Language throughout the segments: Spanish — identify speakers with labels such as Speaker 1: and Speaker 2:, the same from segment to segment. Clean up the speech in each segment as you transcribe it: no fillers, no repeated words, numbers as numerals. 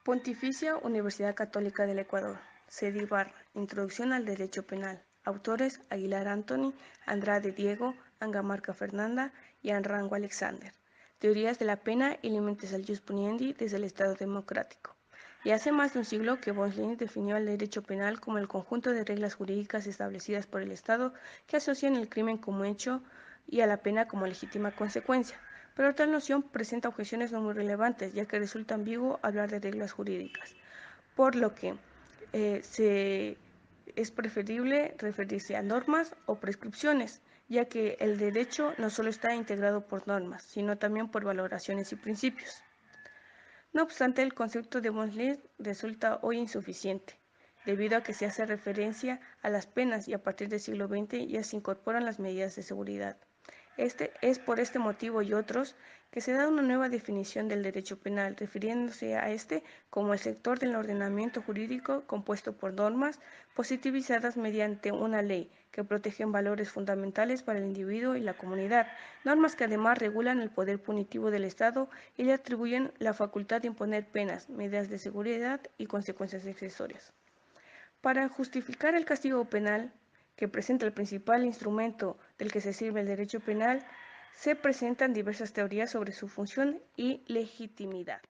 Speaker 1: Pontificia Universidad Católica del Ecuador. Cedi Barra. Introducción al Derecho Penal. Autores: Aguilar Anthony, Andrade Diego, Angamarca Fernanda y Anrango Alexander. Teorías de la pena y límites al jus puniendi desde el Estado democrático. Y hace más de un siglo que von Lins definió al derecho penal como el conjunto de reglas jurídicas establecidas por el Estado que asocian el crimen como hecho y a la pena como legítima consecuencia. Pero tal noción presenta objeciones no muy relevantes, ya que resulta ambiguo hablar de reglas jurídicas, por lo que es preferible referirse a normas o prescripciones, ya que el derecho no solo está integrado por normas, sino también por valoraciones y principios. No obstante, el concepto de von Lins resulta hoy insuficiente, debido a que se hace referencia a las penas y a partir del siglo XX ya se incorporan las medidas de seguridad. Es por este motivo y otros que se da una nueva definición del derecho penal, refiriéndose a este como el sector del ordenamiento jurídico compuesto por normas positivizadas mediante una ley que protegen valores fundamentales para el individuo y la comunidad, normas que además regulan el poder punitivo del Estado y le atribuyen la facultad de imponer penas, medidas de seguridad y consecuencias accesorias. Para justificar el castigo penal, que presenta el principal instrumento del que se sirve el derecho penal, se presentan diversas teorías sobre su función y legitimidad.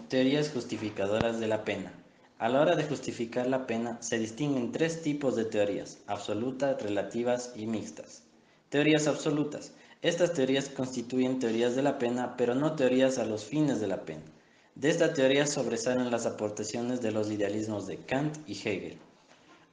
Speaker 2: Teorías justificadoras de la pena. A la hora de justificar la pena se distinguen tres tipos de teorías: absolutas, relativas y mixtas. Teorías absolutas. Estas teorías constituyen teorías de la pena, pero no teorías a los fines de la pena. De esta teoría sobresalen las aportaciones de los idealismos de Kant y Hegel.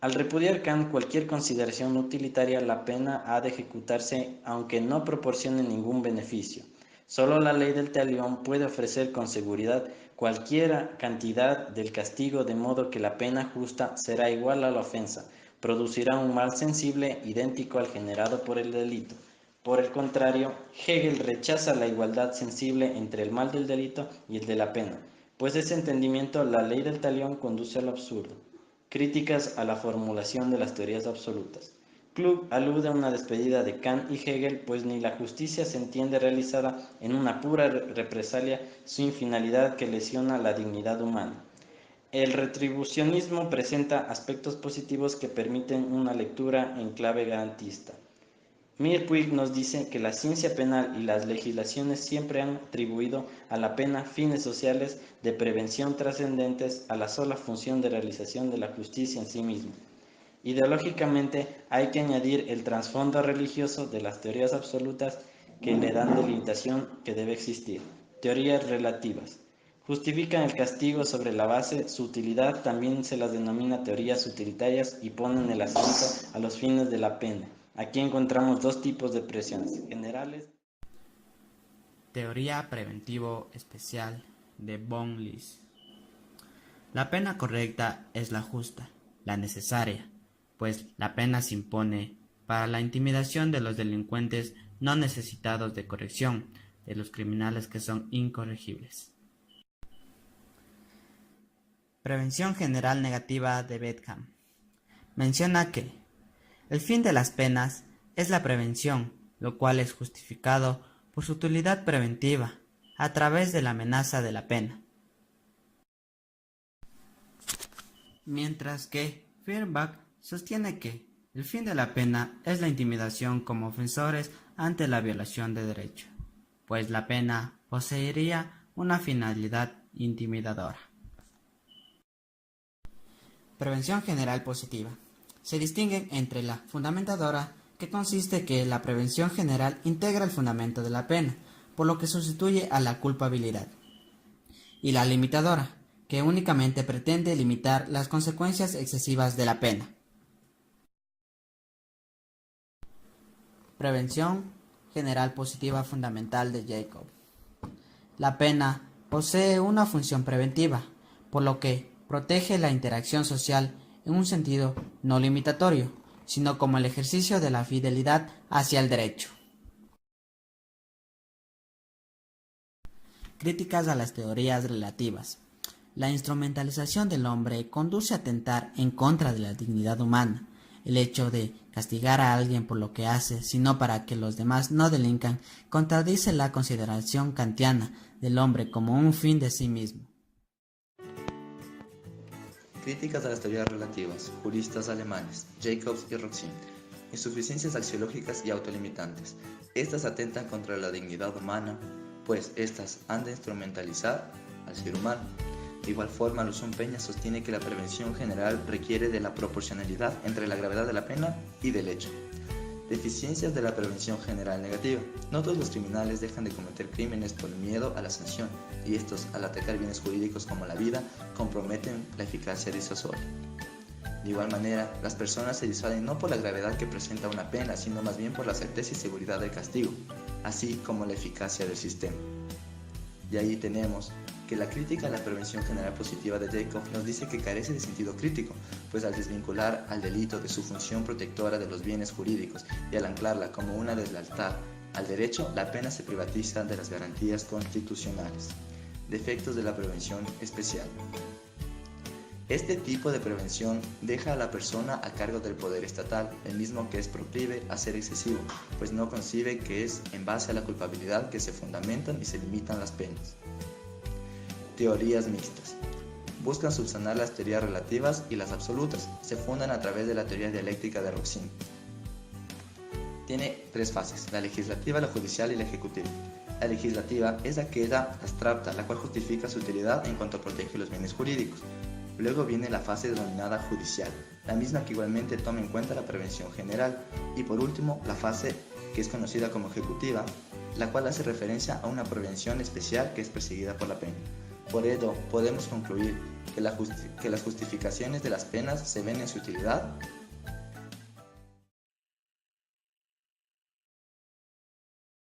Speaker 2: Al repudiar Kant cualquier consideración utilitaria, la pena ha de ejecutarse aunque no proporcione ningún beneficio. Solo la ley del talión puede ofrecer con seguridad cualquier cantidad del castigo, de modo que la pena justa será igual a la ofensa, producirá un mal sensible idéntico al generado por el delito. Por el contrario, Hegel rechaza la igualdad sensible entre el mal del delito y el de la pena, pues ese entendimiento la ley del talión conduce al absurdo. Críticas a la formulación de las teorías absolutas. Klug alude a una despedida de Kant y Hegel, pues ni la justicia se entiende realizada en una pura represalia sin finalidad que lesiona la dignidad humana. El retribucionismo presenta aspectos positivos que permiten una lectura en clave garantista. Puig nos dice que la ciencia penal y las legislaciones siempre han atribuido a la pena fines sociales de prevención trascendentes a la sola función de realización de la justicia en sí misma. Ideológicamente hay que añadir el trasfondo religioso de las teorías absolutas que le dan delimitación que debe existir. Teorías relativas. Justifican el castigo sobre la base, su utilidad también se las denomina teorías utilitarias y ponen el acento a los fines de la pena. Aquí encontramos dos tipos de presiones generales.
Speaker 3: Teoría preventivo especial de von Lins. La pena correcta es la justa, la necesaria, pues la pena se impone para la intimidación de los delincuentes no necesitados de corrección, de los criminales que son incorregibles. Prevención general negativa de Bentham. Menciona que el fin de las penas es la prevención, lo cual es justificado por su utilidad preventiva a través de la amenaza de la pena. Mientras que Feuerbach sostiene que el fin de la pena es la intimidación como ofensores ante la violación de derecho, pues la pena poseería una finalidad intimidadora. Prevención general positiva. Se distinguen entre la fundamentadora, que consiste que la prevención general integra el fundamento de la pena, por lo que sustituye a la culpabilidad, y la limitadora, que únicamente pretende limitar las consecuencias excesivas de la pena. Prevención general positiva fundamental de Jacob. La pena posee una función preventiva, por lo que protege la interacción social en un sentido no limitatorio, sino como el ejercicio de la fidelidad hacia el derecho. Críticas a las teorías relativas. La instrumentalización del hombre conduce a atentar en contra de la dignidad humana. El hecho de Castigar a alguien por lo que hace, sino para que los demás no delincan, contradice la consideración kantiana del hombre como un fin de sí mismo.
Speaker 4: Críticas a las teorías relativas, juristas alemanes, Jacobs y Roxin. Insuficiencias axiológicas y autolimitantes. Estas atentan contra la dignidad humana, pues estas han de instrumentalizar al ser humano. De igual forma, Luzón Peña sostiene que la prevención general requiere de la proporcionalidad entre la gravedad de la pena y del hecho. Deficiencias de la prevención general negativa. No todos los criminales dejan de cometer crímenes por miedo a la sanción, y estos, al atacar bienes jurídicos como la vida, comprometen la eficacia disuasoria. De igual manera, las personas se disuaden no por la gravedad que presenta una pena, sino más bien por la certeza y seguridad del castigo, así como la eficacia del sistema. De ahí tenemos que la crítica a la prevención general positiva de Jacob nos dice que carece de sentido crítico, pues al desvincular al delito de su función protectora de los bienes jurídicos y al anclarla como una deslealtad al derecho, la pena se privatiza de las garantías constitucionales. Defectos de la prevención especial. Este tipo de prevención deja a la persona a cargo del poder estatal, el mismo que es proclive a ser excesivo, pues no concibe que es en base a la culpabilidad que se fundamentan y se limitan las penas. Teorías mixtas. Buscan subsanar las teorías relativas y las absolutas. Se fundan a través de la teoría dialéctica de Roxin. Tiene tres fases: la legislativa, la judicial y la ejecutiva. La legislativa es aquella abstracta, la cual justifica su utilidad en cuanto protege los bienes jurídicos. Luego viene la fase denominada judicial, la misma que igualmente toma en cuenta la prevención general. Y por último, la fase que es conocida como ejecutiva, la cual hace referencia a una prevención especial que es perseguida por la pena. Por ello, podemos concluir que las justificaciones de las penas se ven en su utilidad